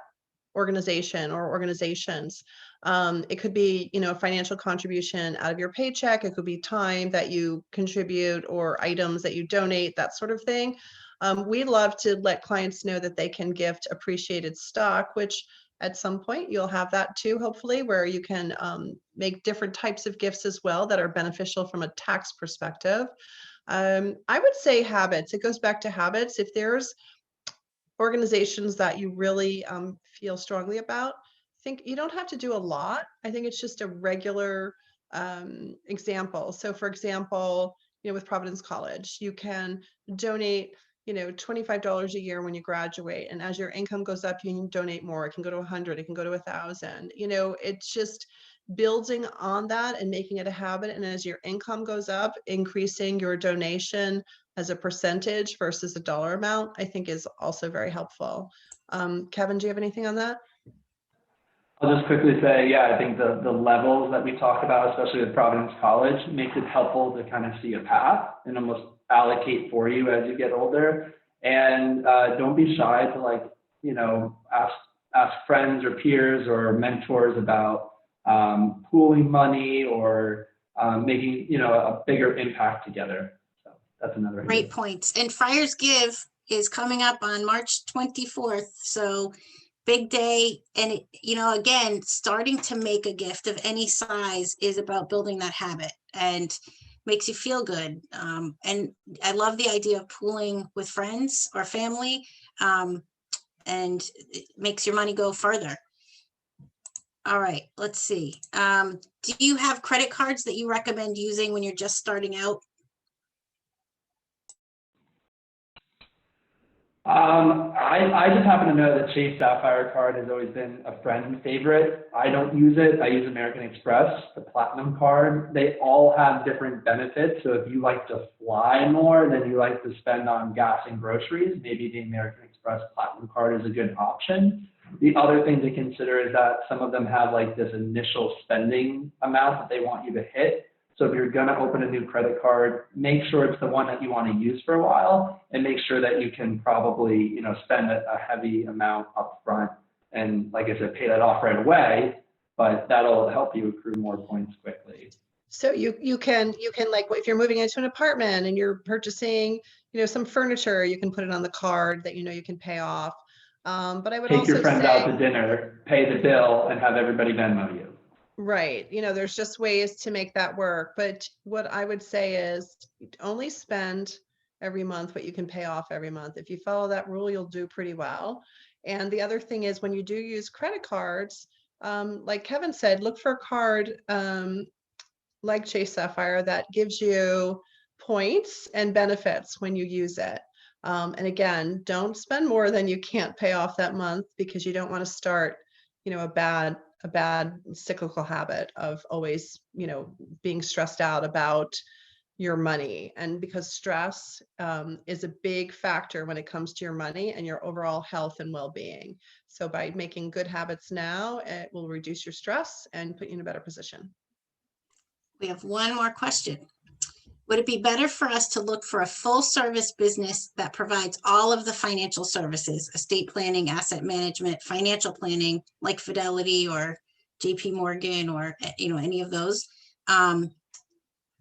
organization or organizations. It could be, a financial contribution out of your paycheck. It could be time that you contribute or items that you donate, that sort of thing. We love to let clients know that they can gift appreciated stock, which at some point. You'll have that too, hopefully, where you can make different types of gifts as well that are beneficial from a tax perspective. I would say habits. It goes back to habits. If there's organizations that you really feel strongly about, think you don't have to do a lot. I think it's just a regular example. So for example, with Providence College, you can donate, $25 a year when you graduate. And as your income goes up, you can donate more. It can go to 100, it can go to 1,000. It's just building on that and making it a habit. And as your income goes up, increasing your donation as a percentage versus a dollar amount, I think is also very helpful. Kevin, do you have anything on that? I'll just quickly say, yeah, I think the levels that we talk about, especially with Providence College, makes it helpful to kind of see a path and almost allocate for you as you get older. And don't be shy to ask friends or peers or mentors about pooling money or making, a bigger impact together. So that's another Great idea. points. And Friars Give is coming up on March 24th. So big day. And, again, starting to make a gift of any size is about building that habit and makes you feel good. And I love the idea of pooling with friends or family, and it makes your money go further. All right, let's see. Do you have credit cards that you recommend using when you're just starting out? I just happen to know that Chase Sapphire card has always been a friend favorite. I don't use it. I use American Express, the Platinum card. They all have different benefits. So if you like to fly more than you like to spend on gas and groceries, maybe the American Express Platinum card is a good option. The other thing to consider is that some of them have this initial spending amount that they want you to hit. So if you're going to open a new credit card, make sure it's the one that you want to use for a while, and make sure that you can probably, spend a heavy amount up front. And like I said, pay that off right away, but that'll help you accrue more points quickly. So you can if you're moving into an apartment and you're purchasing, some furniture, you can put it on the card that you can pay off. But I would take also your friends say, out to dinner, pay the bill, and have everybody Venmo you. Right. There's just ways to make that work. But what I would say is only spend every month what you can pay off every month. If you follow that rule, you'll do pretty well. And the other thing is when you do use credit cards, like Kevin said, look for a card like Chase Sapphire that gives you points and benefits when you use it. And again, don't spend more than you can't pay off that month, because you don't want to start, a bad cyclical habit of always, being stressed out about your money. And because stress is a big factor when it comes to your money and your overall health and well-being. So by making good habits now, it will reduce your stress and put you in a better position. We have one more question. Would it be better for us to look for a full service business that provides all of the financial services, estate planning, asset management, financial planning, like Fidelity or JP Morgan or, any of those?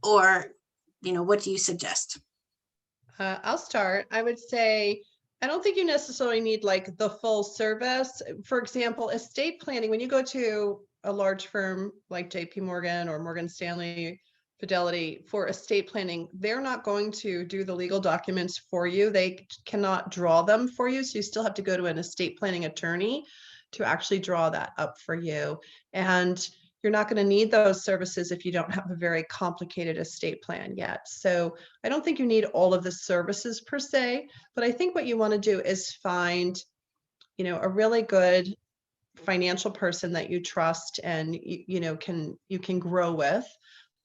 Or, what do you suggest? I'll start. I would say, I don't think you necessarily need the full service. For example, estate planning, when you go to a large firm like JP Morgan or Morgan Stanley, Fidelity, for estate planning, they're not going to do the legal documents for you. They cannot draw them for you. So you still have to go to an estate planning attorney to actually draw that up for you. And you're not going to need those services if you don't have a very complicated estate plan yet. So I don't think you need all of the services per se, but I think what you want to do is find, a really good financial person that you trust and you can grow with.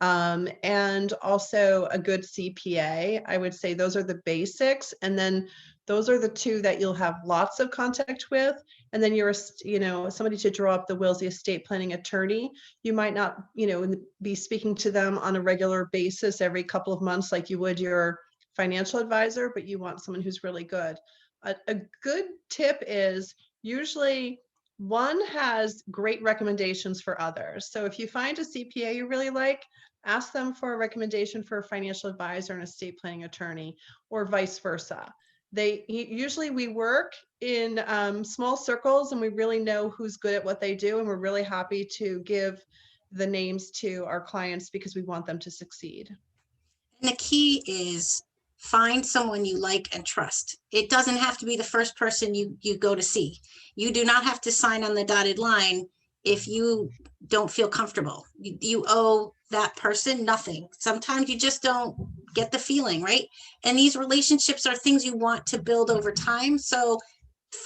And also a good CPA. I would say those are the basics. And then those are the two that you'll have lots of contact with. And then you're, somebody to draw up the wills, the estate planning attorney. You might not, be speaking to them on a regular basis every couple of months like you would your financial advisor, but you want someone who's really good. A good tip is usually one has great recommendations for others. So if you find a CPA you really like, ask them for a recommendation for a financial advisor and estate planning attorney, or vice versa. Usually we work in small circles, and we really know who's good at what they do. And we're really happy to give the names to our clients because we want them to succeed. And the key is find someone you like and trust. It doesn't have to be the first person you go to see. You do not have to sign on the dotted line if you don't feel comfortable. You owe that person nothing. Sometimes you just don't get the feeling, right? And these relationships are things you want to build over time. So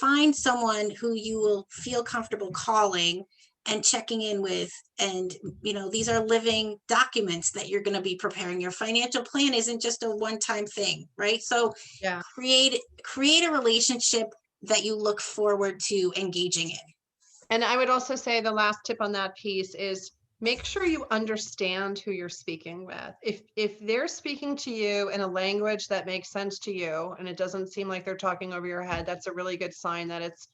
find someone who you will feel comfortable calling and checking in with. And, you know, these are living documents that you're going to be preparing. Your financial plan isn't just a one-time thing, right? So Yeah. create a relationship that you look forward to engaging in. And I would also say the last tip on that piece is make sure you understand who you're speaking with. If they're speaking to you in a language that makes sense to you and it doesn't seem like they're talking over your head, that's a really good sign that it's,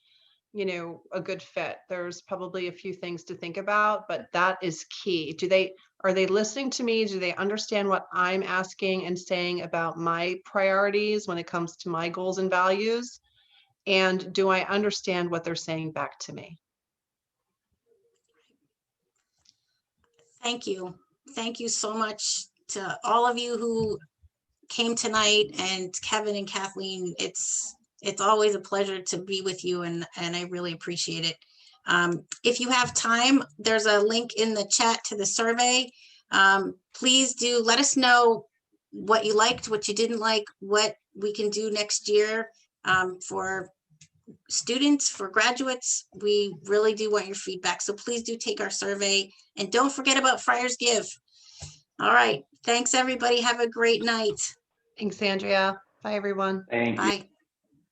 you know, a good fit. There's probably a few things to think about, but that is key. Are they listening to me? Do they understand what I'm asking and saying about my priorities when it comes to my goals and values? And do I understand what they're saying back to me? Thank you. Thank you so much to all of you who came tonight, and Kevin and Kathleen. It's always a pleasure to be with you, and I really appreciate it. If you have time, there's a link in the chat to the survey. Please do let us know what you liked, what you didn't like, what we can do next year for students, for graduates. We really do want your feedback. So please do take our survey, and don't forget about Friars Give. All right. Thanks, everybody. Have a great night. Thanks, Andrea. Bye, everyone. Thank you. Bye.